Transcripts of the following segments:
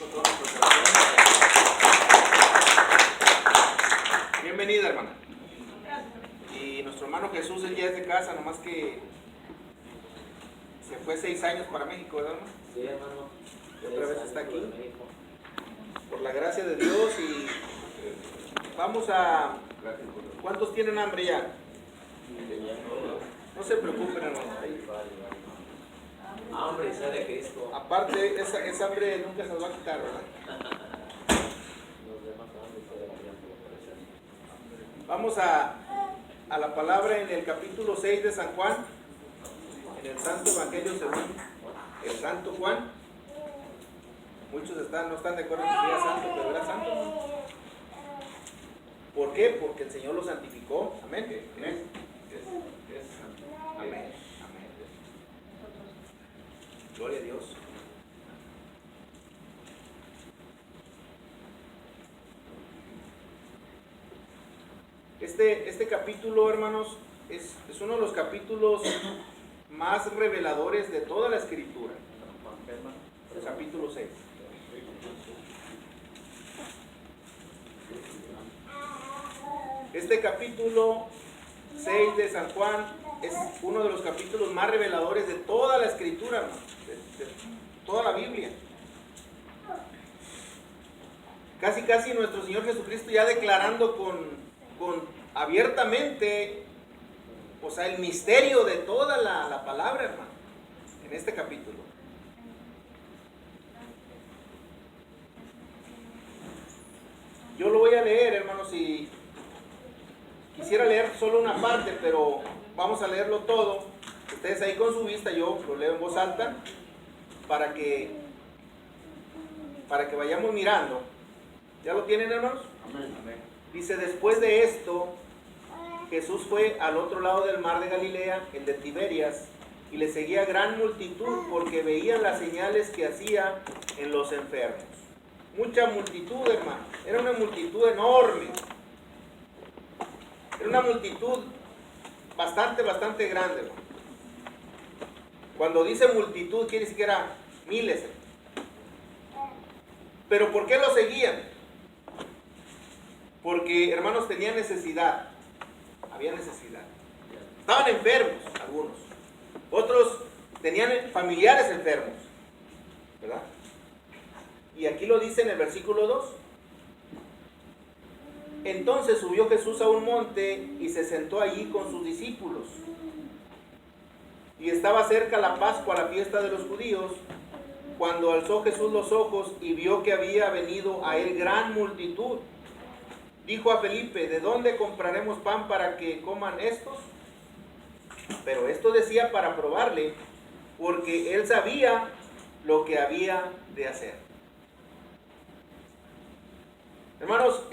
con todos nuestros corazones. Bienvenida, hermana. Y nuestro hermano Jesús, él ya es de casa, nomás que se fue 6 años para México, ¿verdad, hermano? Sí, hermano. Y otra vez está aquí. Por la gracia de Dios y vamos a... ¿Cuántos tienen hambre ya? No se preocupen, hermano. Hambre y sed de Cristo. Aparte, esa hambre nunca se nos va a quitar, ¿verdad? Vamos a la palabra en el capítulo 6 de San Juan, en el Santo Evangelio según el Santo Juan. Muchos no están de acuerdo en que sea santo, pero era santo, ¿no? ¿Por qué? Porque el Señor lo santificó. Amén. Amén. Amén. Gloria a Dios. Este capítulo, hermanos, es uno de los capítulos más reveladores de toda la Escritura. El capítulo 6. Este capítulo 6 de San Juan es uno de los capítulos más reveladores de toda la Escritura, hermano, de toda la Biblia. Casi nuestro Señor Jesucristo ya declarando con abiertamente, o sea, el misterio de toda la palabra, hermano, en este capítulo. Yo lo voy a leer, hermanos, y quisiera leer solo una parte, pero vamos a leerlo todo. Ustedes ahí con su vista, yo lo leo en voz alta para que vayamos mirando. ¿Ya lo tienen, hermanos? Amén. Dice, después de esto, Jesús fue al otro lado del mar de Galilea, el de Tiberias, y le seguía gran multitud porque veían las señales que hacía en los enfermos. Mucha multitud, hermano. Era una multitud enorme. Era una multitud bastante grande, hermano. Cuando dice multitud, quiere decir que eran miles. ¿Pero por qué lo seguían? Porque, hermanos, tenían necesidad. Había necesidad. Estaban enfermos, algunos. Otros tenían familiares enfermos, ¿verdad? Y aquí lo dice en el versículo 2. Entonces subió Jesús a un monte y se sentó allí con sus discípulos. Y estaba cerca la Pascua, la fiesta de los judíos, cuando alzó Jesús los ojos y vio que había venido a él gran multitud. Dijo a Felipe, ¿de dónde compraremos pan para que coman estos? Pero esto decía para probarle, porque él sabía lo que había de hacer. Hermanos,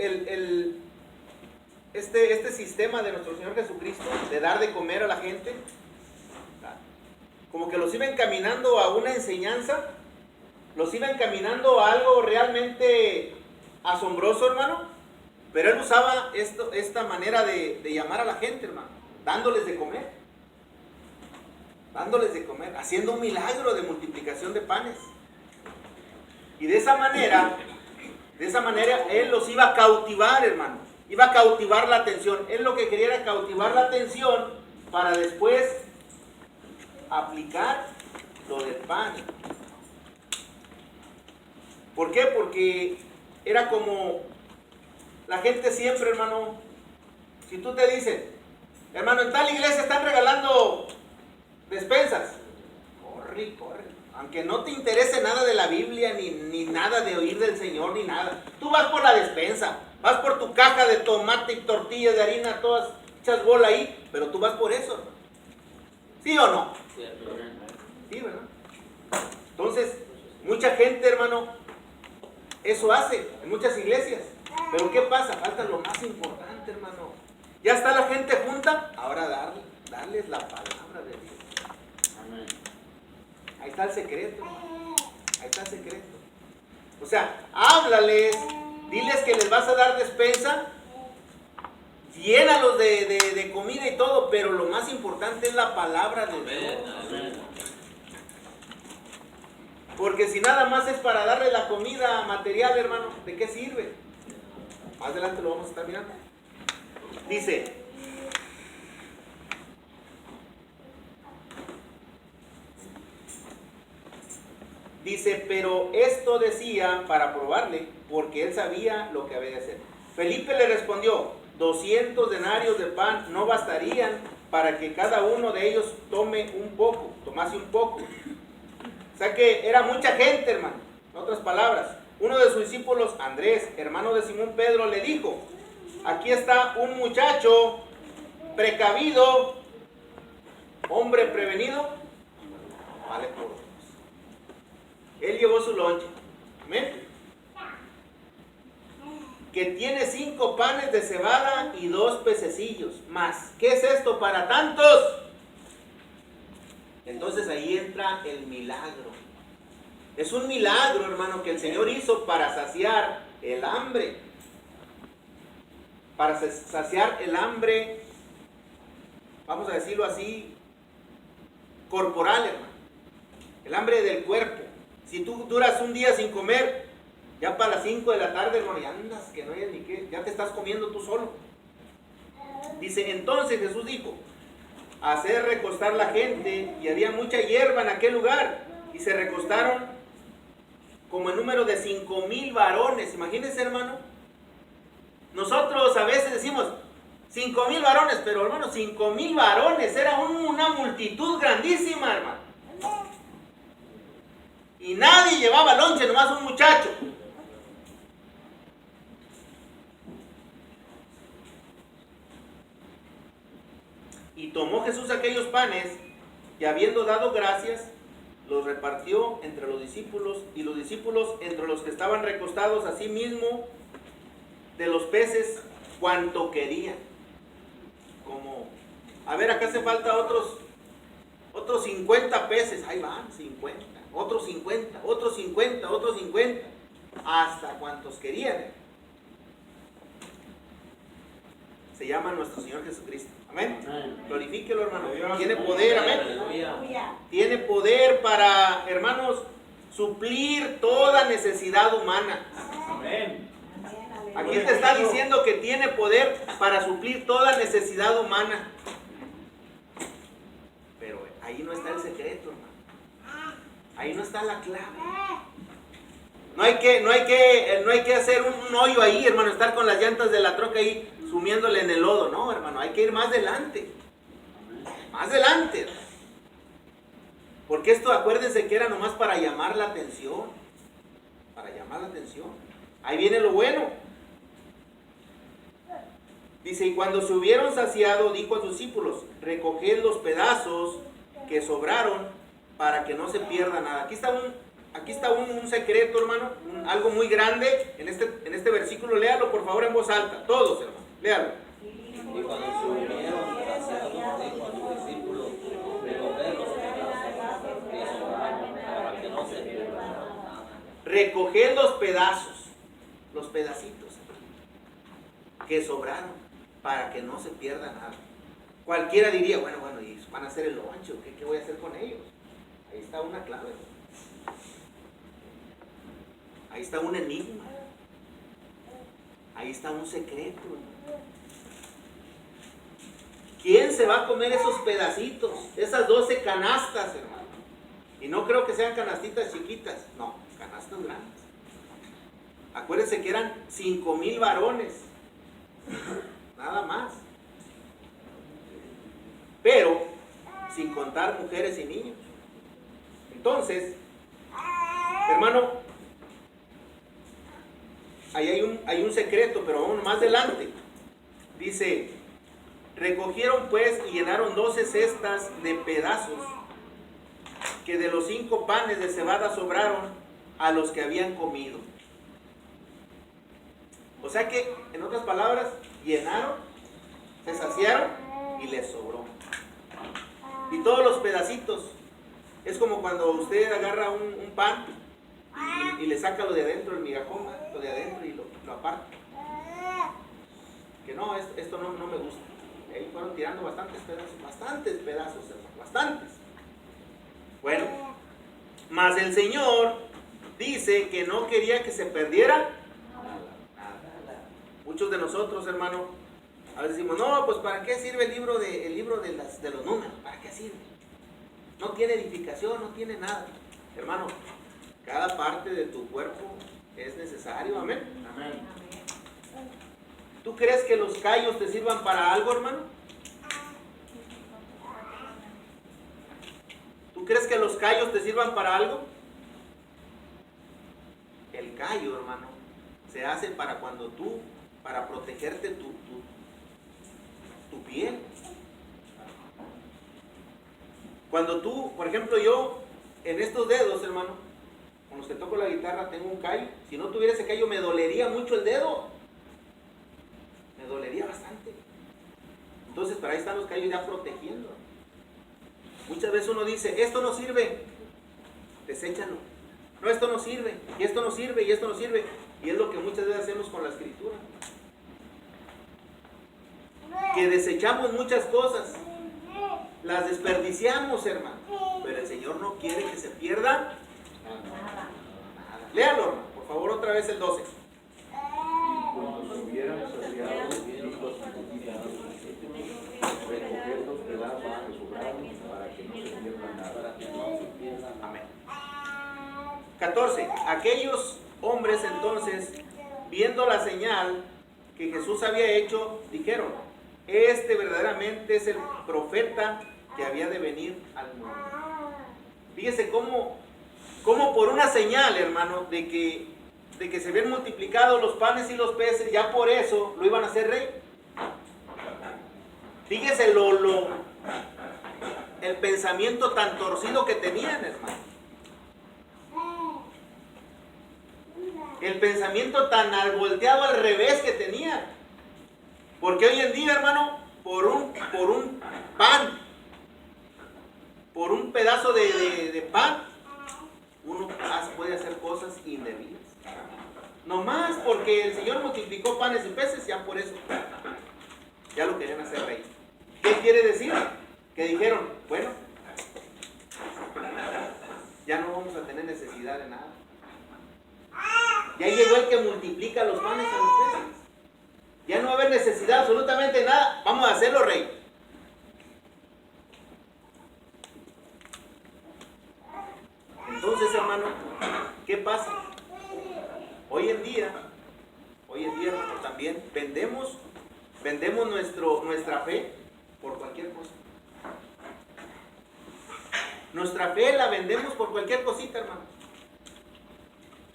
este sistema de nuestro Señor Jesucristo, de dar de comer a la gente, como que los iba encaminando a una enseñanza, los iba encaminando a algo realmente asombroso, hermano. Pero él usaba esta manera de llamar a la gente, hermano, dándoles de comer, haciendo un milagro de multiplicación de panes. Y de esa manera él los iba a cautivar, hermano, iba a cautivar la atención. Él lo que quería era cautivar la atención para después aplicar lo del pan. ¿Por qué? Porque era como... La gente siempre, hermano, si tú te dices, hermano, en tal iglesia están regalando despensas, corre, aunque no te interese nada de la Biblia, ni nada de oír del Señor, ni nada, tú vas por la despensa, vas por tu caja de tomate y tortillas de harina, todas hechas bola ahí, pero tú vas por eso, ¿sí o no? Sí, ¿verdad? Entonces, mucha gente, hermano, eso hace en muchas iglesias. Pero ¿qué pasa? Falta lo más importante, hermano. Ya está la gente junta, ahora darles la palabra de Dios. Amén. Ahí está el secreto, hermano. Ahí está el secreto. O sea, háblales, diles que les vas a dar despensa, llénalos de comida y todo, pero lo más importante es la palabra de Dios. Amén. Porque si nada más es para darle la la comida material, hermano, ¿de qué sirve? Más adelante lo vamos a estar mirando. Dice, pero esto decía para probarle, porque él sabía lo que había de hacer. Felipe le respondió, 200 denarios de pan no bastarían para que cada uno de ellos tomase un poco. O sea que era mucha gente, hermano. En otras palabras, uno de sus discípulos, Andrés, hermano de Simón Pedro, le dijo, aquí está un muchacho precavido, hombre prevenido, vale por dos. Él llevó su lonche, amén, que tiene 5 panes de cebada y 2 pececillos más. ¿Qué es esto para tantos? Entonces ahí entra el milagro. Es un milagro, hermano, que el Señor hizo para saciar el hambre. Para saciar el hambre, vamos a decirlo así, corporal, hermano. El hambre del cuerpo. Si tú duras un día sin comer, ya para las 5 de la tarde, hermano, ya andas, que no hay ni qué, ya te estás comiendo tú solo. Dice, entonces Jesús dijo, hacer recostar la gente, y había mucha hierba en aquel lugar, y se recostaron como el número de 5,000 varones. Imagínense, hermano, nosotros a veces decimos 5,000 varones, pero hermano, 5,000 varones, era una multitud grandísima, hermano. Y nadie llevaba lonche, nomás un muchacho. Y tomó Jesús aquellos panes, y habiendo dado gracias, los repartió entre los discípulos, y los discípulos entre los que estaban recostados, asimismo de los peces, cuanto querían. Como, a ver, acá hace falta otros 50 peces, ahí van, 50, otros 50, otros 50, otros 50, hasta cuantos querían. Se llama nuestro Señor Jesucristo. Amén. Glorifíquelo, hermano. Tiene poder, amén. Tiene poder para, hermanos, suplir toda necesidad humana. Amén. Aquí te está diciendo que tiene poder para suplir toda necesidad humana. Pero ahí no está el secreto, hermano. Ahí no está la clave. No hay que hacer un hoyo ahí, hermano, estar con las llantas de la troca ahí sumiéndole en el lodo. No, hermano, hay que ir más adelante. Más adelante. Porque esto, acuérdense que era nomás para llamar la atención. Para llamar la atención. Ahí viene lo bueno. Dice, y cuando se hubieron saciado, dijo a sus discípulos, recoged los pedazos que sobraron para que no se pierda nada. Aquí está un secreto, hermano, algo muy grande en este versículo. Léalo, por favor, en voz alta. Todos, hermano, léalo. Y cuando se hubieron saciado, dijo a sus discípulos, recoged los pedazos que sobraron para que no se pierda nada. Recoged los pedazos, los pedacitos que sobraron para que no se pierda nada. Cualquiera diría, bueno, y van a hacer el lonche, ¿qué voy a hacer con ellos? Ahí está una clave. Ahí está un enigma. Ahí está un secreto. ¿Quién se va a comer esos pedacitos? Esas 12 canastas, hermano. Y no creo que sean canastitas chiquitas. No, canastas grandes. Acuérdense que eran 5,000 varones. Nada más. Pero sin contar mujeres y niños. Entonces, hermano, ahí hay un secreto, pero vamos más adelante. Dice, recogieron pues y llenaron 12 cestas de pedazos que de los 5 panes de cebada sobraron a los que habían comido. O sea que, en otras palabras, llenaron, se saciaron y les sobró. Y todos los pedacitos, es como cuando usted agarra un pan y le saca lo de adentro, el migajón, lo de adentro y lo aparta. Que no, esto no me gusta. Ahí fueron tirando bastantes pedazos, hermano, bastantes. Bueno, mas el Señor dice que no quería que se perdiera nada. Muchos de nosotros, hermano, a veces decimos, no, pues ¿para qué sirve el libro de los números? ¿Para qué sirve? No tiene edificación, no tiene nada. Hermano, cada parte de tu cuerpo es necesario, amén. Amén. ¿Tú crees que los callos te sirvan para algo, hermano? ¿Tú crees que los callos te sirvan para algo? El callo, hermano, se hace para para protegerte tu piel. Cuando tú, por ejemplo, yo, en estos dedos, hermano, con los que toco la guitarra, tengo un callo. Si no tuviera ese callo, me dolería mucho el dedo. Me dolería bastante. Entonces, para ahí están los callos ya protegiendo. Muchas veces uno dice, esto no sirve, deséchalo. No, esto no sirve, y esto no sirve, y esto no sirve. Y es lo que muchas veces hacemos con la escritura. Que desechamos muchas cosas, las desperdiciamos, hermano. Pero el Señor no quiere que se pierda nada. Léalo, hermano, por favor, otra vez el 12. Cuando se hubieran saciado listos y cotidianos, recoger los pedazos que sobraron para que no se pierda nada. Amén. 14. Aquellos hombres entonces, viendo la señal que Jesús había hecho, dijeron, este verdaderamente es el profeta que había de venir al mundo. Fíjese cómo por una señal, hermano, de que se habían multiplicado los panes y los peces, ya por eso lo iban a hacer rey. Fíjese el pensamiento tan torcido que tenían, hermano. El pensamiento tan volteado al revés que tenían. Porque hoy en día, hermano, por un pan, por un pedazo de pan, uno puede hacer cosas indebidas. Nomás porque el Señor multiplicó panes y peces, ya por eso, ya lo querían hacer rey. ¿Qué quiere decir? Que dijeron, bueno, ya no vamos a tener necesidad de nada. Ya llegó el que multiplica los panes y los peces. Ya no va a haber necesidad absolutamente de nada. Vamos a hacerlo rey. Entonces, hermano, ¿qué pasa? Hoy en día, hermano, también vendemos nuestra fe por cualquier cosa. Nuestra fe la vendemos por cualquier cosita, hermano.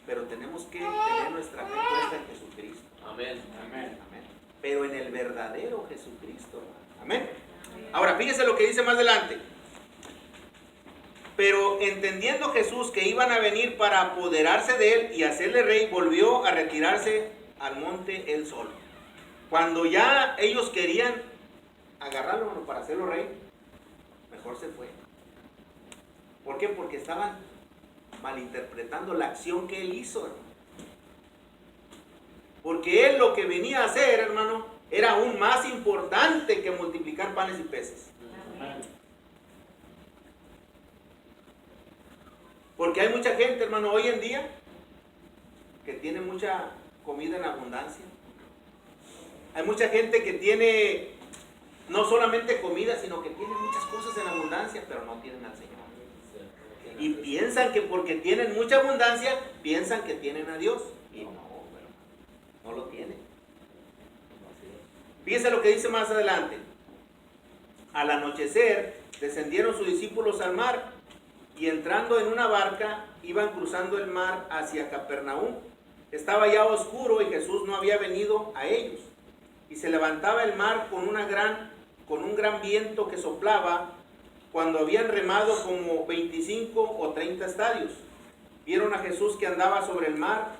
Pero tenemos que tener nuestra fe puesta en Jesucristo. Amén. Amén. Amén. Pero en el verdadero Jesucristo, hermano. Amén. Ahora, fíjese lo que dice más adelante. Pero entendiendo Jesús que iban a venir para apoderarse de él y hacerle rey, volvió a retirarse al monte él solo. Cuando ya ellos querían agarrarlo para hacerlo rey, mejor se fue. ¿Por qué? Porque estaban malinterpretando la acción que él hizo, hermano. Porque él lo que venía a hacer, hermano, era aún más importante que multiplicar panes y peces. Porque hay mucha gente, hermano, hoy en día que tiene mucha comida en abundancia. Hay mucha gente que tiene no solamente comida, sino que tiene muchas cosas en abundancia, pero no tienen al Señor. Y piensan que porque tienen mucha abundancia, piensan que tienen a Dios. Y no lo tienen. Fíjense lo que dice más adelante. Al anochecer, descendieron sus discípulos al mar y entrando en una barca, iban cruzando el mar hacia Capernaum. Estaba ya oscuro y Jesús no había venido a ellos. Y se levantaba el mar con un gran viento que soplaba, cuando habían remado como 25 o 30 estadios. Vieron a Jesús que andaba sobre el mar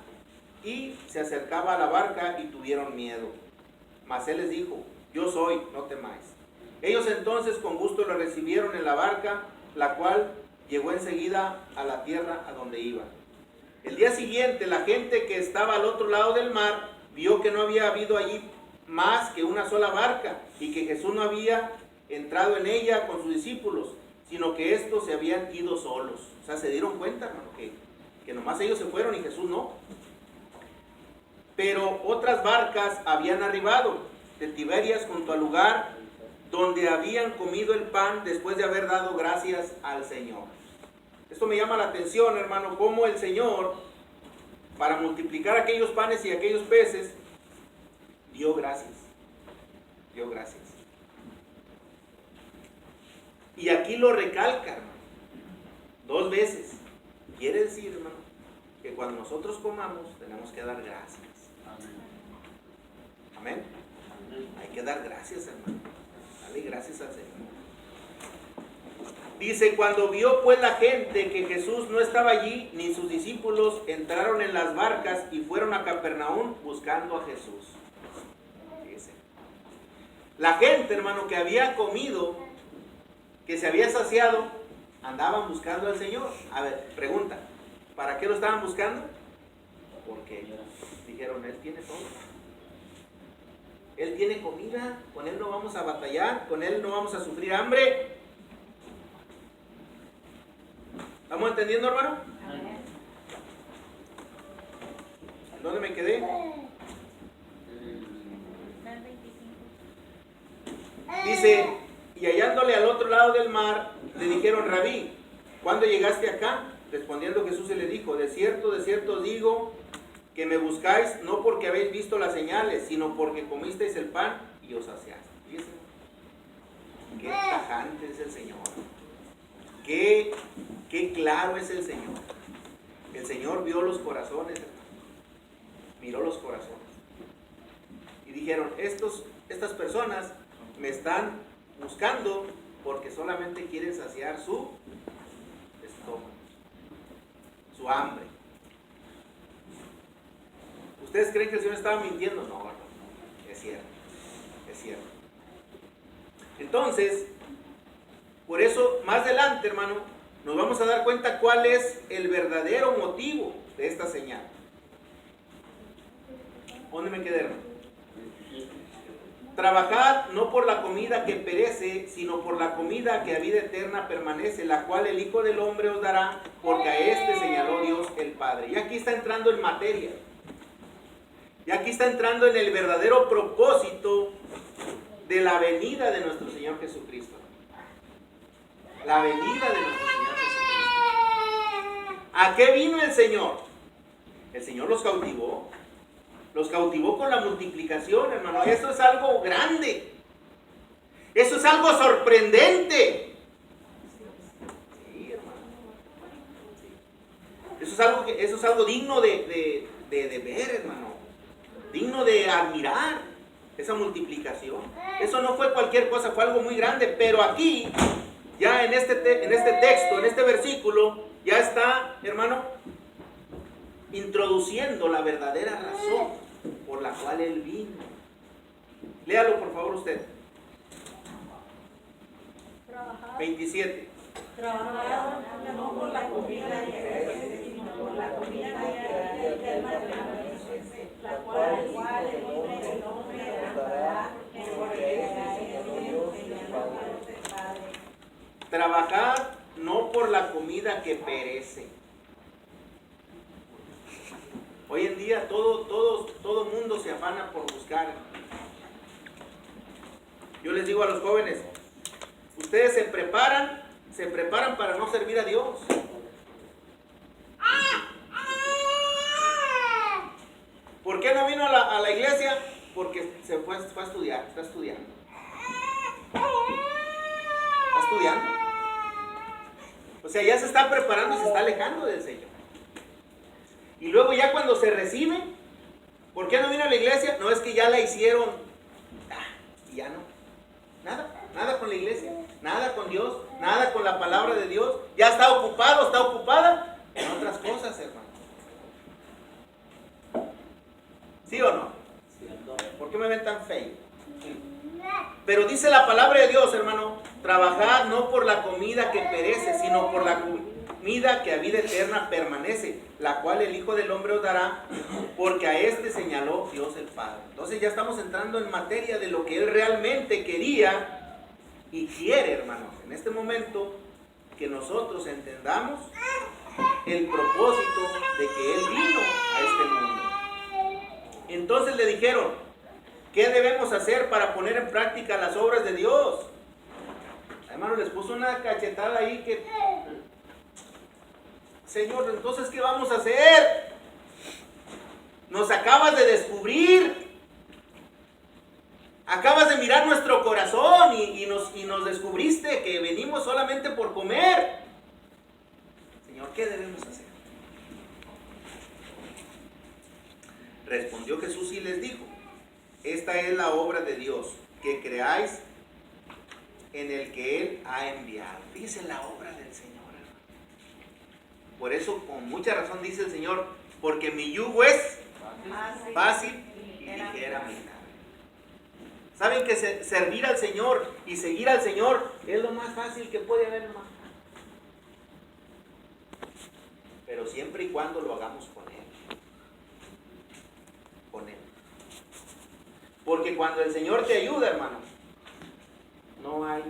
y se acercaba a la barca y tuvieron miedo. Mas él les dijo, yo soy, no temáis. Ellos entonces con gusto lo recibieron en la barca, la cual llegó enseguida a la tierra a donde iban. El día siguiente la gente que estaba al otro lado del mar vio que no había habido allí más que una sola barca y que Jesús no había entrado en ella con sus discípulos, sino que estos se habían ido solos. O sea, se dieron cuenta, hermano, que nomás ellos se fueron y Jesús no. Pero otras barcas habían arribado de Tiberias junto al lugar donde habían comido el pan después de haber dado gracias al Señor. Esto me llama la atención, hermano, cómo el Señor, para multiplicar aquellos panes y aquellos peces, dio gracias. Dio gracias. Y aquí lo recalca, hermano, 2 veces. Quiere decir, hermano, que cuando nosotros comamos tenemos que dar gracias. Amén. Hay que dar gracias, hermano. Dale gracias al Señor. Dice, cuando vio pues la gente que Jesús no estaba allí, ni sus discípulos, entraron en las barcas y fueron a Capernaum buscando a Jesús. Dice, la gente, hermano, que había comido, que se había saciado, andaban buscando al Señor. A ver, pregunta, ¿para qué lo estaban buscando? Porque dijeron, Él tiene todo. Él tiene comida, con Él no vamos a batallar, con Él no vamos a sufrir hambre. ¿Estamos entendiendo, hermano? ¿Dónde me quedé? Dice, y hallándole al otro lado del mar, le dijeron, Rabí, ¿cuándo llegaste acá? Respondiendo Jesús se le dijo, de cierto os digo, que me buscáis no porque habéis visto las señales, sino porque comisteis el pan y os saciaste. Fíjense, qué tajante es el Señor. Qué claro es el Señor. El Señor vio los corazones, hermano. Miró los corazones. Y dijeron, estas personas me están buscando porque solamente quieren saciar su estómago, su hambre. ¿Ustedes creen que el Señor estaba mintiendo? No, no, es cierto, es cierto. Entonces, por eso, más adelante, hermano, nos vamos a dar cuenta cuál es el verdadero motivo de esta señal. ¿Dónde me quedé, hermano? Trabajad no por la comida que perece, sino por la comida que a vida eterna permanece, la cual el Hijo del Hombre os dará, porque a este señaló Dios el Padre. Y aquí está entrando en materia. Y aquí está entrando en el verdadero propósito de la venida de nuestro Señor Jesucristo. La venida de nuestro Señor Jesucristo. ¿A qué vino el Señor? El Señor los cautivó. Los cautivó con la multiplicación, hermano. Eso es algo grande. Eso es algo sorprendente. Sí, hermano. Sí. Eso es algo digno de ver, hermano. Digno de admirar esa multiplicación. Eso no fue cualquier cosa, fue algo muy grande. Pero aquí, ya en este texto, en este versículo, ya está, hermano, introduciendo la verdadera razón por la cual Él vino. Léalo por favor usted. 27. Trabajar no por la comida sino por la comida que la cual el hombre dará, porque Trabajad no por la comida que perece. Hoy en día todo mundo se afana por buscar. Yo les digo a los jóvenes, ustedes se preparan para no servir a Dios. ¿Por qué no vino a la iglesia? Porque se fue a estudiar, está estudiando. Está estudiando. O sea, ya se está preparando y se está alejando del Señor. Y luego ya cuando se recibe, ¿por qué no vino a la iglesia? No, es que ya la hicieron. Y ya no. Nada con la iglesia, nada con Dios, nada con la palabra de Dios. Ya está ocupado, está ocupada en otras cosas, hermano. ¿Sí o no? ¿Por qué me ven tan feo? Pero dice la palabra de Dios, hermano, trabajad no por la comida que perece, sino por la comida que a vida eterna permanece, la cual el Hijo del Hombre os dará, porque a este señaló Dios el Padre. Entonces ya estamos entrando en materia de lo que Él realmente quería y quiere, hermanos, en este momento, que nosotros entendamos el propósito de que Él vino a este mundo. Entonces le dijeron, ¿qué debemos hacer para poner en práctica las obras de Dios? Hermano, les puso una cachetada ahí que... Señor, entonces, ¿qué vamos a hacer? Nos acabas de descubrir. Acabas de mirar nuestro corazón y nos descubriste que venimos solamente por comer. Señor, ¿qué debemos hacer? Respondió Jesús y les dijo, esta es la obra de Dios, que creáis en el que Él ha enviado. Dice la obra del Señor, hermano. Por eso, con mucha razón dice el Señor, porque mi yugo es fácil y ligera mi carga. ¿Saben que servir al Señor y seguir al Señor es lo más fácil que puede haber, hermano? Pero siempre y cuando lo hagamos con Él. Con Él. Porque cuando el Señor te ayuda, hermano, no hay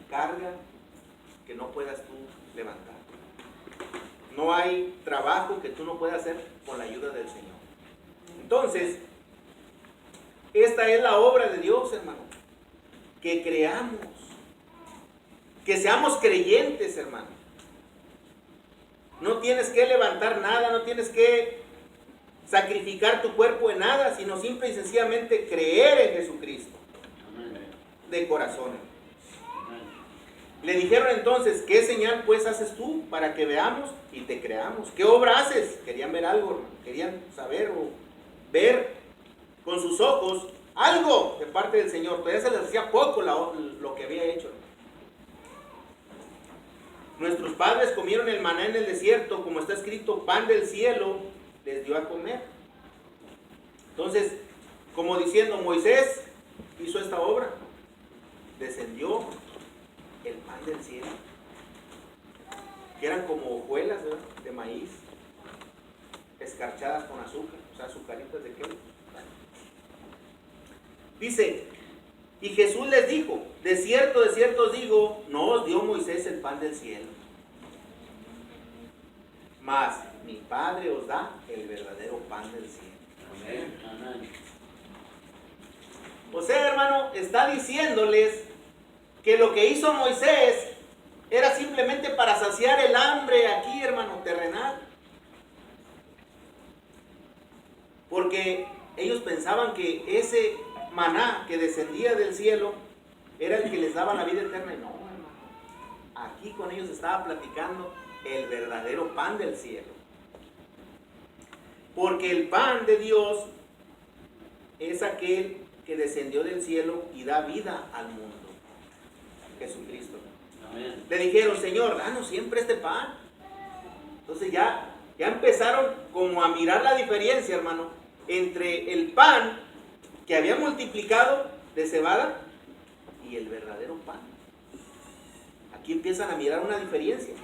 carga que no puedas tú levantar. No hay trabajo que tú no puedas hacer con la ayuda del Señor. Entonces, esta es la obra de Dios, hermano. Que creamos. Que seamos creyentes, hermano. No tienes que levantar nada, no tienes que sacrificar tu cuerpo en nada, sino simple y sencillamente creer en Jesucristo. De corazón. Le dijeron entonces, ¿qué señal pues haces tú para que veamos y te creamos? ¿Qué obra haces? Querían ver algo, hermano. Querían saber o ver con sus ojos algo de parte del Señor. Todavía se les hacía poco lo que había hecho. Nuestros padres comieron el maná en el desierto, como está escrito, pan del cielo les dio a comer. Entonces, como diciendo, Moisés hizo esta obra, descendió el pan del cielo, que eran como hojuelas, ¿verdad?, de maíz, escarchadas con azúcar, o sea, azucaritas de queso. Dice, y Jesús les dijo, de cierto os digo, no os dio Moisés el pan del cielo, mas mi Padre os da el verdadero pan del cielo. Amén. Amén. O sea, hermano, está diciéndoles que lo que hizo Moisés era simplemente para saciar el hambre aquí, hermano, terrenal. Porque ellos pensaban que ese maná que descendía del cielo era el que les daba la vida eterna. Y no, hermano. Aquí con ellos estaba platicando el verdadero pan del cielo. Porque el pan de Dios es aquel que descendió del cielo y da vida al mundo. Jesucristo. Amén. Le dijeron, Señor, danos siempre este pan. Entonces ya empezaron como a mirar la diferencia, hermano, entre el pan que había multiplicado de cebada y el verdadero pan. Aquí empiezan a mirar una diferencia.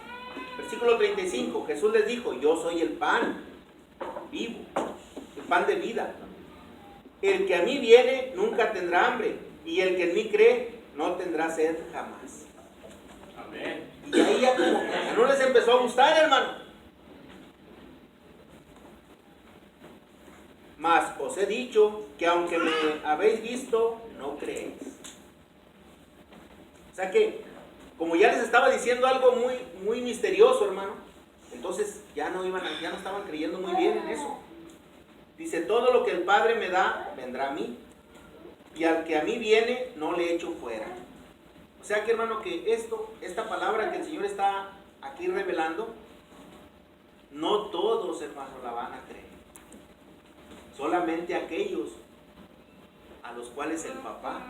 Versículo 35, Jesús les dijo, yo soy el pan vivo, el pan de vida. El que a mí viene nunca tendrá hambre, y el que en mí cree no tendrá sed jamás. Amén. Y ahí ya como que ya no les empezó a gustar, hermano. Mas os he dicho que aunque me habéis visto, no creéis. O sea que, como ya les estaba diciendo algo muy misterioso, hermano, entonces ya no estaban creyendo muy bien en eso. Dice, todo lo que el Padre me da, vendrá a mí. Y al que a mí viene, no le echo fuera. O sea que, hermano, que esta palabra que el Señor está aquí revelando, no todos, hermano, la van a creer. Solamente aquellos a los cuales el papá,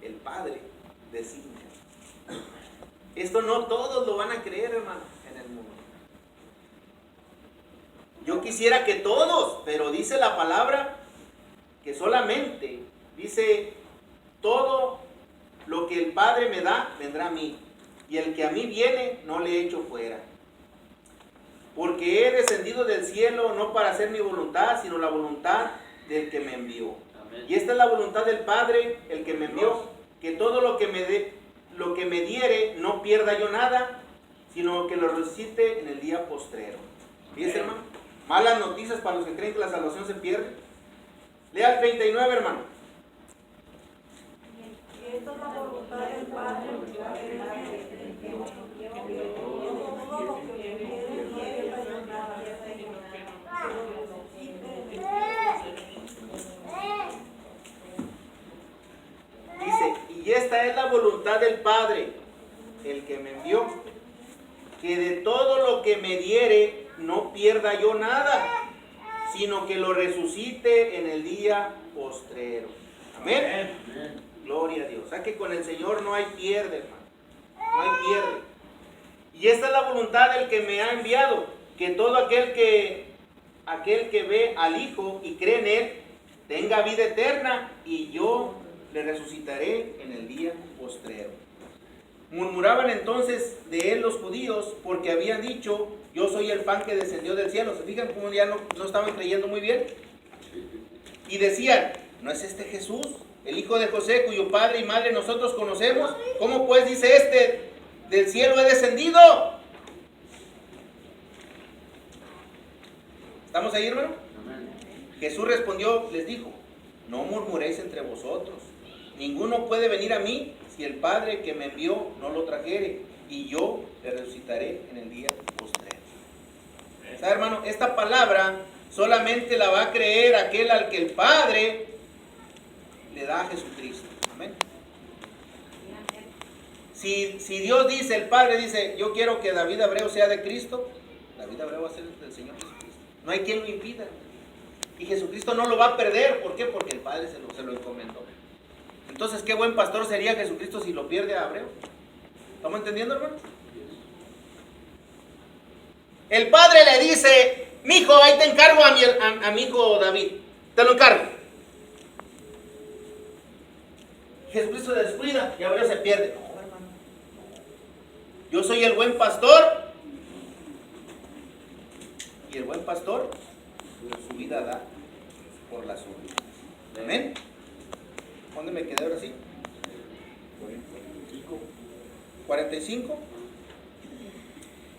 el Padre, designa. Esto no todos lo van a creer, hermano, en el mundo. Yo quisiera que todos, pero dice la palabra que solamente, dice, todo lo que el Padre me da, vendrá a mí. Y el que a mí viene, no le echo fuera. Porque he descendido del cielo no para hacer mi voluntad, sino la voluntad del que me envió. Amén. Y esta es la voluntad del Padre, el que me envió, que todo lo que me diere, no pierda yo nada, sino que lo resucite en el día postrero. Fíjense, hermano, malas noticias para los que creen que la salvación se pierde. Lea el 39, hermano. Y esto es la voluntad del Padre, Dice, y esta es la voluntad del Padre, el que me envió, que de todo lo que me diere no pierda yo nada, sino que lo resucite en el día postrero. Amén. Gloria a Dios. O sea que con el Señor no hay pierde, hermano. No hay pierde. Y esta es la voluntad del que me ha enviado, que todo aquel que ve al Hijo y cree en Él, tenga vida eterna, y yo le resucitaré en el día postrero. Murmuraban entonces de él los judíos, porque habían dicho, yo soy el pan que descendió del cielo. ¿Se fijan cómo ya no estaban creyendo muy bien? Y decían, ¿no es este Jesús, el hijo de José, cuyo padre y madre nosotros conocemos? ¿Cómo pues dice este, del cielo he descendido? ¿Estamos ahí, hermano? Jesús respondió, les dijo, no murmuréis entre vosotros. Ninguno puede venir a mí si el Padre que me envió no lo trajere, y yo le resucitaré en el día postrero. ¿Sabe, hermano? Esta palabra solamente la va a creer aquel al que el Padre le da a Jesucristo. Amén. Si Dios dice, el Padre dice, yo quiero que David Abreu sea de Cristo, David Abreu va a ser del Señor Jesucristo. No hay quien lo impida. Y Jesucristo no lo va a perder. ¿Por qué? Porque el Padre se lo encomendó. Entonces, qué buen pastor sería Jesucristo si lo pierde a Abreu. ¿Estamos entendiendo, hermano? El Padre le dice, mijo, ahí te encargo a mi hijo David. Te lo encargo. Jesucristo se descuida y Abreu se pierde. No, hermano. Yo soy el buen pastor. Y el buen pastor su vida da por las ovejas. Amén. ¿Dónde me quedé ahora sí? 45.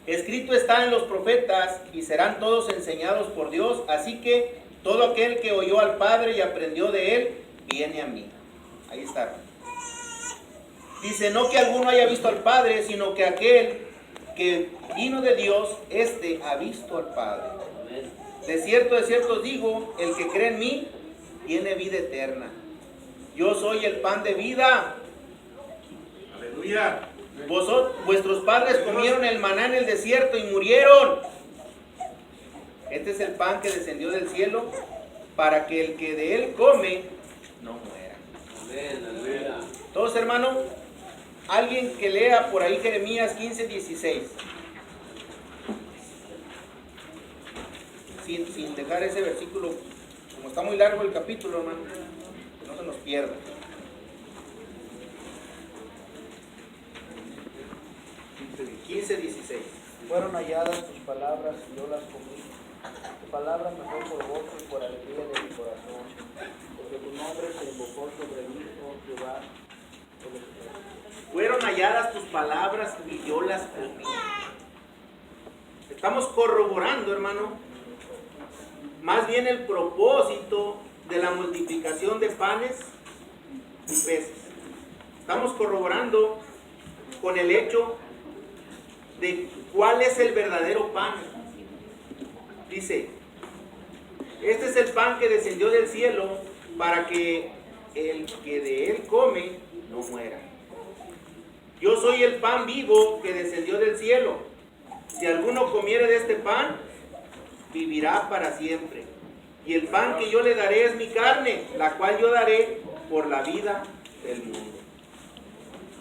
Escrito está en los profetas, y serán todos enseñados por Dios, así que todo aquel que oyó al Padre y aprendió de él, viene a mí. Ahí está. Dice, no que alguno haya visto al Padre, sino que aquel que vino de Dios, este ha visto al Padre. De cierto os digo, el que cree en mí, tiene vida eterna. Yo soy el pan de vida. Aleluya. Vuestros padres comieron el maná en el desierto y murieron. Este es el pan que descendió del cielo, para que el que de él come no muera. Todos, hermano, alguien que lea por ahí Jeremías 15:16. Sin dejar ese versículo, como está muy largo el capítulo, hermano, que no se nos pierda. Fueron halladas tus palabras y yo las comí. Tu palabra me fue por gozo y por alegría de mi corazón, porque tu nombre se invocó sobre mí, oh Jehová. Fueron halladas tus palabras y yo las comí. Estamos corroborando, hermano, más bien el propósito de la multiplicación de panes y peces. Estamos corroborando con el hecho de cuál es el verdadero pan. Dice, este es el pan que descendió del cielo, para que el que de él come no muera. Yo soy el pan vivo que descendió del cielo. Si alguno comiere de este pan, vivirá para siempre. Y el pan que yo le daré es mi carne, la cual yo daré por la vida del mundo.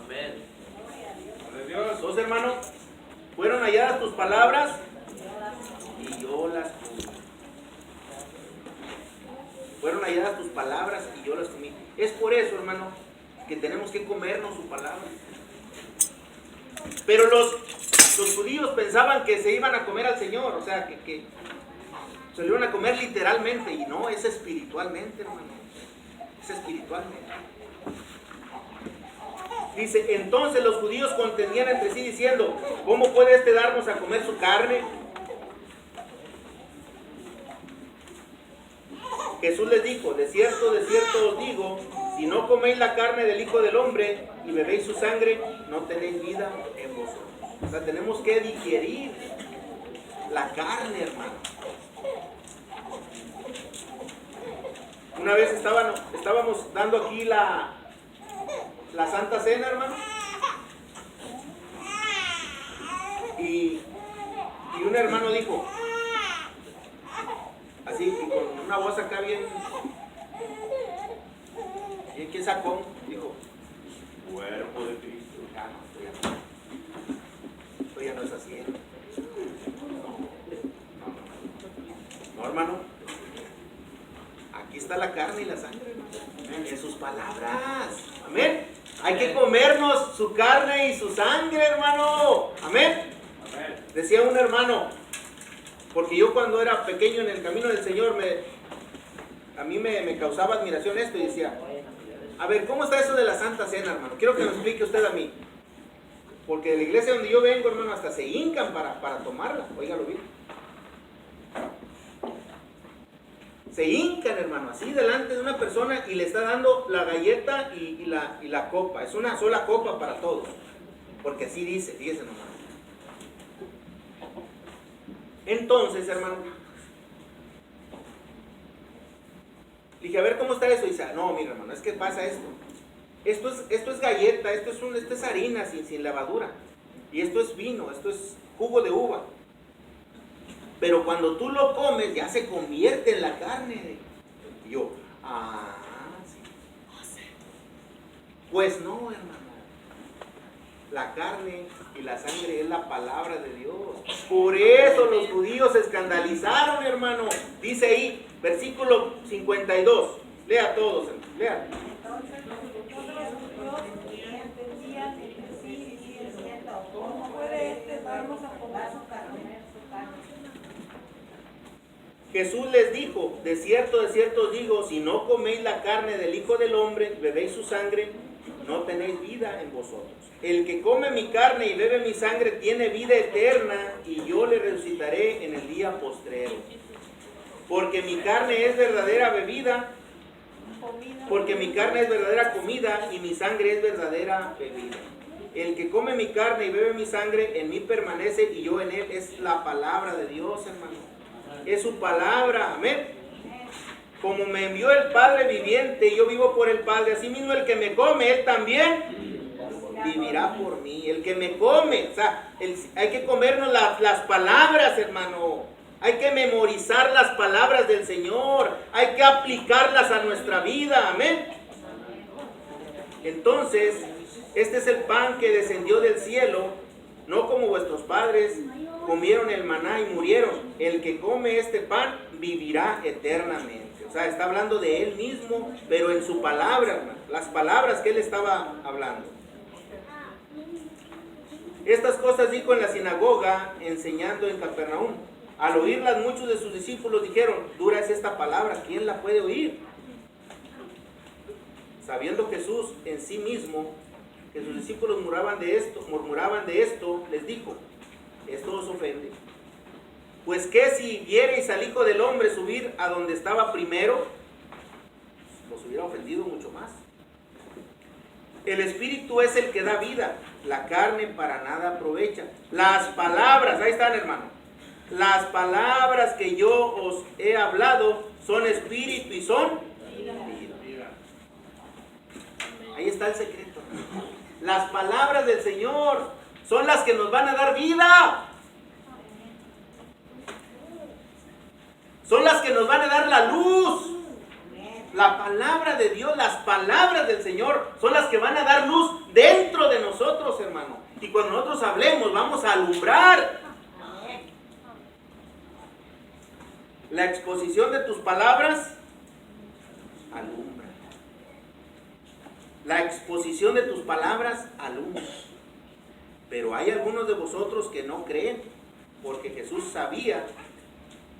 Amén. Entonces, hermano, fueron halladas tus palabras y yo las comí. Fueron halladas tus palabras y yo las comí. Es por eso, hermano, que tenemos que comernos su palabra. Pero los judíos pensaban que se iban a comer al Señor, o sea, que se lo iban a comer literalmente, y no, es espiritualmente, hermano. Es espiritualmente. Dice, entonces los judíos contendían entre sí diciendo, ¿cómo puede este darnos a comer su carne? Jesús les dijo, de cierto os digo, si no coméis la carne del Hijo del Hombre y bebéis su sangre, no tenéis vida en vosotros. O sea, tenemos que digerir la carne, hermano. Una vez estábamos dando aquí la Santa Cena, hermano. Y un hermano dijo, así, y con una voz acá bien que sacó, dijo, cuerpo de Cristo. Ah, no, esto ya no es así, ¿eh? No, hermano. Aquí está la carne y la sangre, hermano, en sus palabras. Amén. Hay que comernos su carne y su sangre, hermano. Amén. Decía un hermano, porque yo cuando era pequeño en el camino del Señor, a mí me causaba admiración esto y decía, a ver, ¿cómo está eso de la Santa Cena, hermano? Quiero que lo explique usted a mí. Porque de la iglesia donde yo vengo, hermano, hasta se hincan para tomarla. Óigalo bien. Se hincan, hermano, así delante de una persona y le está dando la galleta y la copa. Es una sola copa para todos. Porque así dice, fíjese nomás. Entonces, hermano, le dije, a ver, ¿cómo está eso? Y dice, no, mira, hermano, es que pasa esto. Esto es galleta, esto es harina sin levadura. Y esto es vino, esto es jugo de uva. Pero cuando tú lo comes, ya se convierte en la carne. Y yo, sí. Pues no, hermano. La carne y la sangre es la palabra de Dios. Por eso los judíos se escandalizaron, hermano. Dice ahí, versículo 52. Lea todos, lea. Entonces los judíos entendían entre sí diciendo, ¿cómo puede este darnos a comer su carne? Jesús les dijo, de cierto os digo, si no coméis la carne del Hijo del Hombre, bebéis su sangre, no tenéis vida en vosotros. El que come mi carne y bebe mi sangre tiene vida eterna, y yo le resucitaré en el día postrero. Porque mi carne es verdadera bebida, porque mi carne es verdadera comida, y mi sangre es verdadera bebida. El que come mi carne y bebe mi sangre, en mí permanece y yo en él. Es la palabra de Dios, hermano. Es su palabra, amén. Como me envió el Padre viviente y yo vivo por el Padre, así mismo el que me come, él también vivirá por mí. El que me come, o sea, hay que comernos las palabras, hermano. Hay que memorizar las palabras del Señor. Hay que aplicarlas a nuestra vida, amén. Entonces, este es el pan que descendió del cielo, no como vuestros padres comieron el maná y murieron. El que come este pan vivirá eternamente. O sea, está hablando de él mismo, pero en su palabra, hermano, las palabras que él estaba hablando. Estas cosas dijo en la sinagoga, enseñando en Capernaum. Al oírlas, muchos de sus discípulos dijeron, dura es esta palabra, ¿quién la puede oír? Sabiendo Jesús en sí mismo que sus discípulos murmuraban de esto, les dijo, esto os ofende. Pues que si viereis al Hijo del Hombre subir a donde estaba primero, os hubiera ofendido mucho más. El Espíritu es el que da vida, la carne para nada aprovecha. Las palabras, ahí están, hermano, las palabras que yo os he hablado son espíritu y son vida. Ahí está el secreto. Las palabras del Señor son las que nos van a dar vida. Son las que nos van a dar la luz. La palabra de Dios, las palabras del Señor son las que van a dar luz dentro de nosotros, hermano. Y cuando nosotros hablemos, vamos a alumbrar. La exposición de tus palabras alumbra. La exposición de tus palabras alumbra. Pero hay algunos de vosotros que no creen, porque Jesús sabía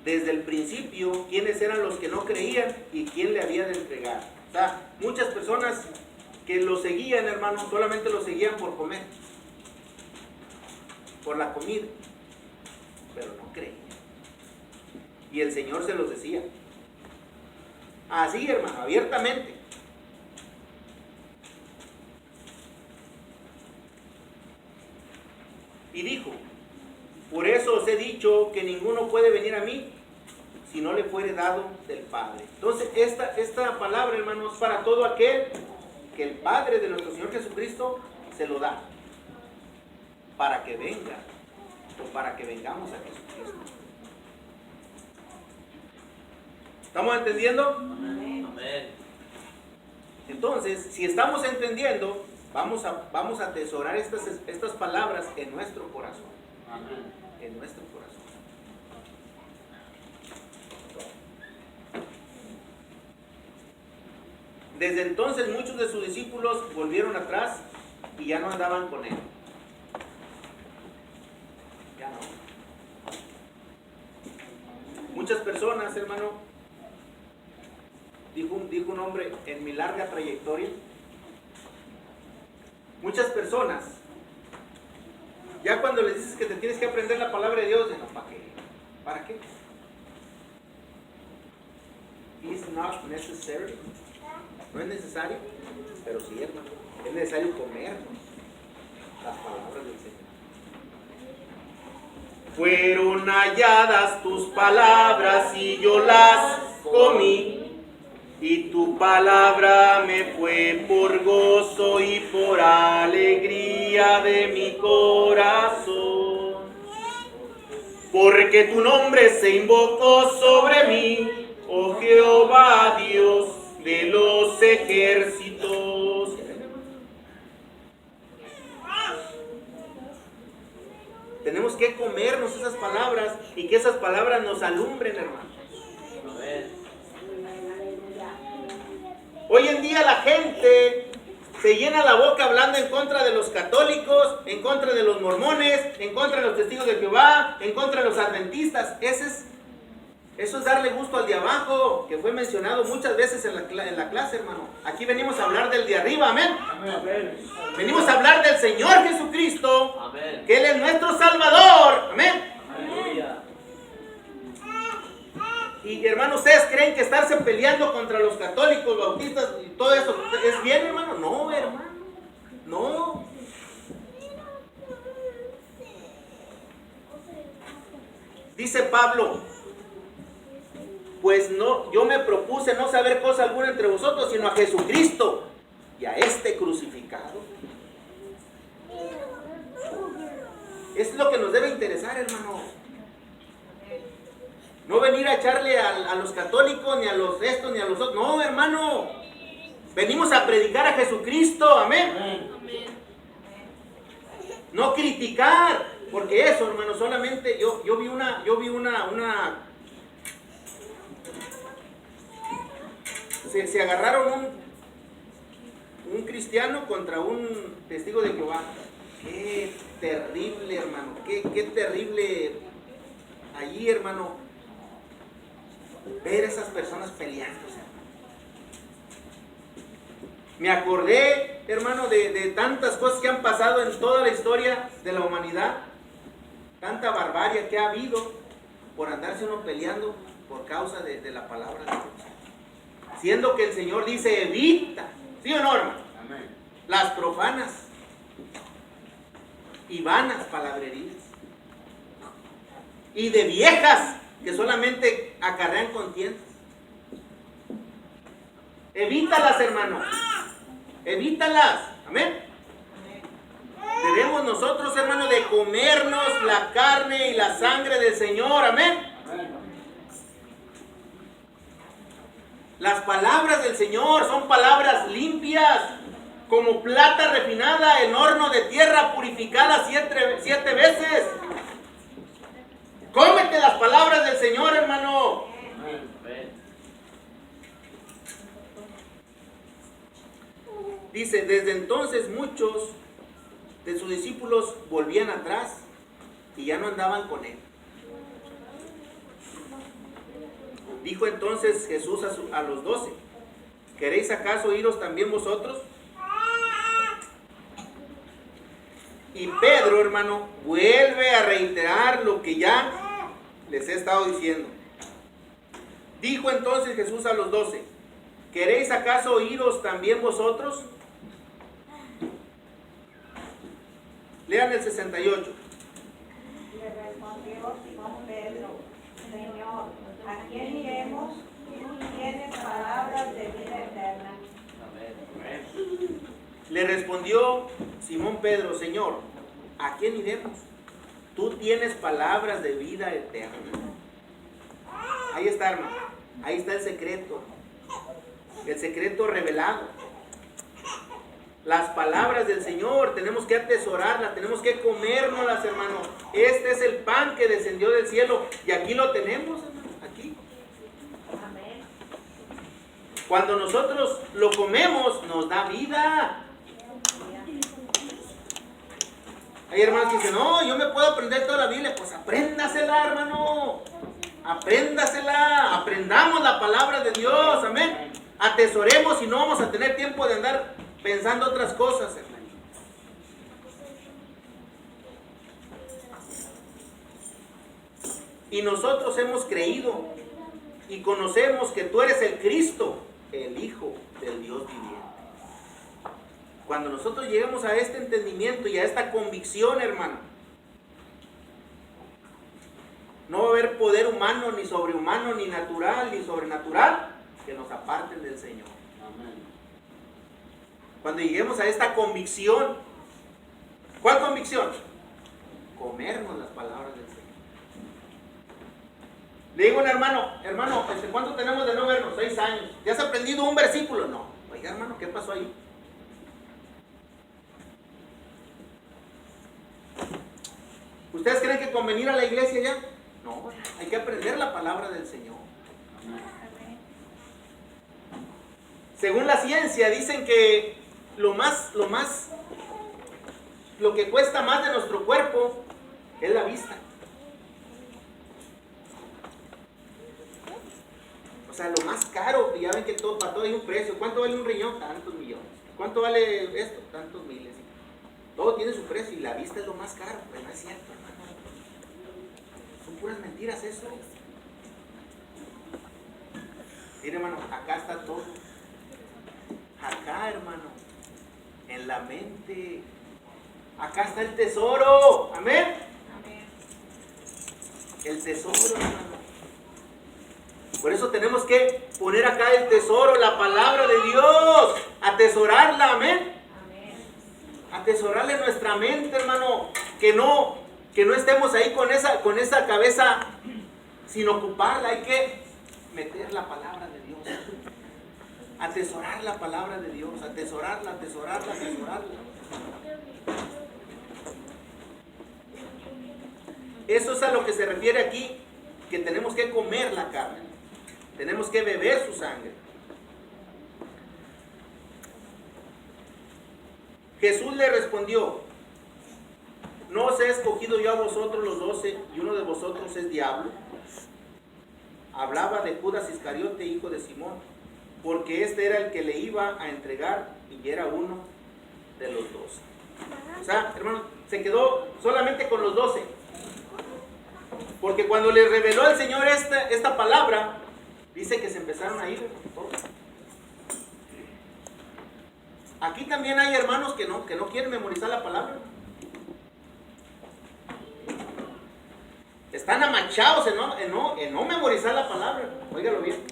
desde el principio quiénes eran los que no creían y quién le había de entregar. O sea, muchas personas que lo seguían, hermano, solamente lo seguían por comer, por la comida, pero no creían. Y el Señor se los decía. Así, hermano, abiertamente. Y dijo, por eso os he dicho que ninguno puede venir a mí si no le fuere dado del Padre. Entonces, esta palabra, hermanos, para todo aquel que el Padre de nuestro Señor Jesucristo se lo da, para que venga, o para que vengamos a Jesucristo. ¿Estamos entendiendo? Amén. Entonces, si estamos entendiendo, vamos a atesorar estas palabras en nuestro corazón. Amén. En nuestro corazón. Desde entonces muchos de sus discípulos volvieron atrás y ya no andaban con él. Ya no. Muchas personas, hermano, dijo un hombre en mi larga trayectoria, muchas personas, ya cuando les dices que te tienes que aprender la palabra de Dios, dicen, ¿para qué? ¿Para qué? It's not necessary. No es necesario, pero sí, hermano, es necesario comernos las palabras del Señor. Fueron halladas tus palabras y yo las comí, y tu palabra me fue por gozo y por alegría de mi corazón. Porque tu nombre se invocó sobre mí, oh Jehová Dios de los ejércitos. Tenemos que comernos esas palabras y que esas palabras nos alumbren, hermanos. Hoy en día la gente se llena la boca hablando en contra de los católicos, en contra de los mormones, en contra de los testigos de Jehová, en contra de los adventistas. Eso es darle gusto al de abajo, que fue mencionado muchas veces en la clase, hermano. Aquí venimos a hablar del de arriba, amén. Amén. Venimos a hablar del Señor Jesucristo, Amén. que Él es nuestro Salvador, amén. Aleluya. Y hermano, ¿ustedes creen que estarse peleando contra los católicos, bautistas y todo eso es bien, hermano? No, hermano, no. Dice Pablo, pues no, yo me propuse no saber cosa alguna entre vosotros, sino a Jesucristo y a este crucificado. Eso es lo que nos debe interesar, hermano. No venir a echarle a los católicos, ni a los estos, ni a los otros. No, hermano. Venimos a predicar a Jesucristo, amén. No criticar, porque eso, hermano, solamente yo vi una se agarraron un cristiano contra un testigo de Jehová. Qué terrible, hermano, qué terrible allí, hermano, ver a esas personas peleándose. Me acordé, hermano, de tantas cosas que han pasado en toda la historia de la humanidad, tanta barbarie que ha habido por andarse uno peleando por causa de la palabra de Dios. Siendo que el Señor dice, evita, ¿sí o no, hermano? Amén. Las profanas y vanas palabrerías. Y de viejas que solamente acarrean contiendas. Evítalas, hermano. Evítalas. Amén. Debemos nosotros, hermano, de comernos la carne y la sangre del Señor. Amén. Las palabras del Señor son palabras limpias, como plata refinada en horno de tierra purificada 7 veces. Cómete las palabras del Señor, hermano. Dice, desde entonces muchos de sus discípulos volvían atrás y ya no andaban con él. Dijo entonces Jesús a los 12, ¿queréis acaso iros también vosotros? Y Pedro, hermano, vuelve a reiterar lo que ya les he estado diciendo. Dijo entonces Jesús a los 12, ¿queréis acaso iros también vosotros? Lean el 68. Le respondió Simón Pedro, Señor, ¿a quién iremos? Tú tienes palabras de vida eterna. Le respondió Simón Pedro, Señor, ¿a quién iremos? Tú tienes palabras de vida eterna. Ahí está, hermano. Ahí está el secreto revelado. Las palabras del Señor tenemos que atesorarlas, tenemos que comérnoslas, hermano. Este es el pan que descendió del cielo y aquí lo tenemos, hermano, aquí. Cuando nosotros lo comemos, nos da vida. Hay hermanos que dicen, no, yo me puedo aprender toda la Biblia. Pues apréndasela, hermano. Apréndasela. Aprendamos la palabra de Dios. Amén. Atesoremos y no vamos a tener tiempo de andar pensando otras cosas, hermano. Y nosotros hemos creído y conocemos que tú eres el Cristo, el Hijo del Dios viviente. Cuando nosotros lleguemos a este entendimiento y a esta convicción, hermano, no va a haber poder humano, ni sobrehumano, ni natural, ni sobrenatural que nos aparten del Señor. Amén. Cuando lleguemos a esta convicción, ¿cuál convicción? Comernos las palabras del Señor. Le digo a un hermano, ¿cuánto tenemos de no vernos? 6 años. ¿Ya has aprendido un versículo? No. Oiga, hermano, ¿qué pasó ahí? ¿Ustedes creen que con venir a la iglesia ya? No, hay que aprender la palabra del Señor. Según la ciencia, dicen que lo que cuesta más de nuestro cuerpo es la vista. O sea, lo más caro, ya ven que para todo hay un precio. ¿Cuánto vale un riñón? Tantos millones. ¿Cuánto vale esto? Tantos miles. Todo tiene su precio y la vista es lo más caro. Pero no es cierto, hermano. Son puras mentiras eso. Mire, hermano, acá está todo. Acá, hermano, en la mente. Acá está el tesoro. Amén. Amén. El tesoro, hermano. Por eso tenemos que poner acá el tesoro, la palabra de Dios. Atesorarla, amén. Atesorarla en nuestra mente, hermano. Que no estemos ahí con esa cabeza sin ocuparla. Hay que meter la palabra de Dios. Atesorar la palabra de Dios. Atesorarla. Eso es a lo que se refiere aquí, que tenemos que comer la carne. Tenemos que beber su sangre. Jesús le respondió, ¿no os he escogido yo a vosotros los 12 y uno de vosotros es diablo? Hablaba de Judas Iscariote, hijo de Simón, porque este era el que le iba a entregar y era uno de los 12. O sea, hermano, se quedó solamente con los 12. Porque cuando le reveló el Señor esta palabra, dice que se empezaron a ir todos. Aquí también hay hermanos que no quieren memorizar la palabra. Están amachados en no memorizar la palabra. Óigalo bien.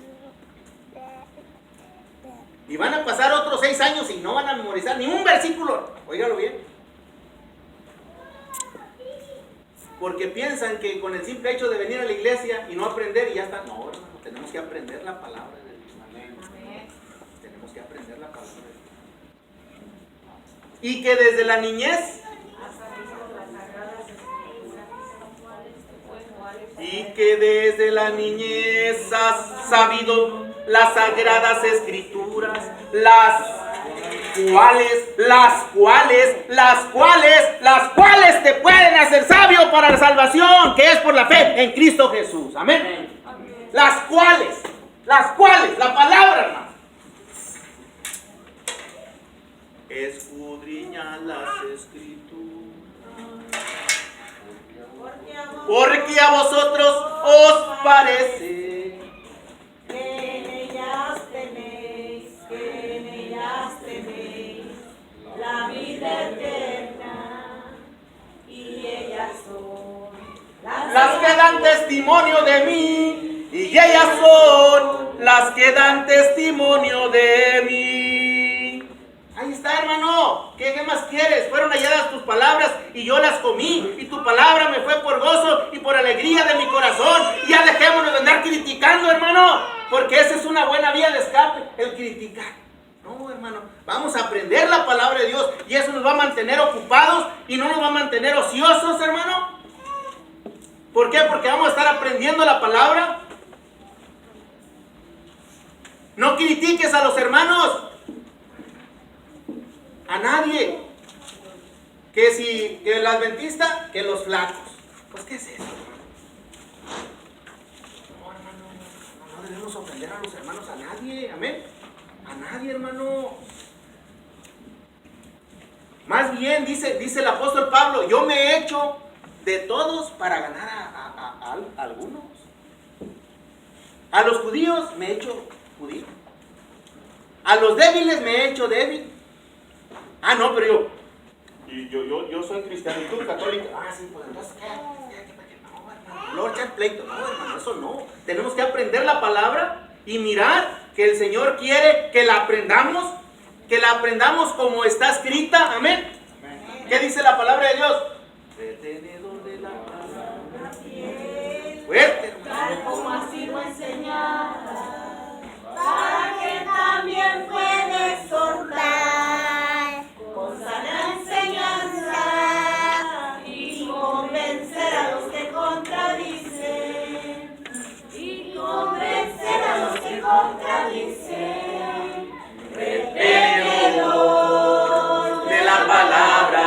Y van a pasar otros 6 años y no van a memorizar ni un versículo. Óigalo bien. Porque piensan que con el simple hecho de venir a la iglesia y no aprender y ya está. No, hermano, tenemos que aprender la palabra de Dios. Amén. Tenemos que aprender la palabra de Dios. Y que desde la niñez has sabido las sagradas escrituras, las cuales te pueden hacer sabio para la salvación, que es por la fe en Cristo Jesús. Amén. Las cuales, la palabra, hermano. Escudriña las escrituras. porque a vosotros os parece. Que en ellas tenéis, la vida eterna, y ellas son Las que dan testimonio de mí, y ellas son las que dan testimonio de mí. Ahí está, hermano. ¿Qué más quieres? Fueron halladas tus palabras y yo las comí, y tu palabra me fue por gozo y por alegría de mi corazón. Y ya dejémonos de andar criticando, hermano, porque esa es una buena vía de escape, el criticar. No, hermano, vamos a aprender la palabra de Dios, y eso nos va a mantener ocupados y no nos va a mantener ociosos, hermano. ¿Por qué? Porque vamos a estar aprendiendo la palabra. No critiques a los hermanos, a nadie. Que el adventista, que los flacos. Pues, ¿qué es eso, hermano? No, hermano, no debemos ofender a los hermanos, a nadie, amén. A nadie, hermano. Más bien, dice el apóstol Pablo, yo me he hecho de todos para ganar a algunos. A los judíos me he hecho judío. A los débiles me he hecho débil. Ah, no, pero yo soy cristiano y tú católico. Ah, sí, pues entonces, ¿qué? No, hermano. No echar pleito. No, hermano, eso no. Tenemos que aprender la palabra y mirar que el Señor quiere que la aprendamos como está escrita. Amén. ¿Qué dice la palabra de Dios? Retenedor de la palabra. Fuerte, hermano. tal como ha sido enseñada.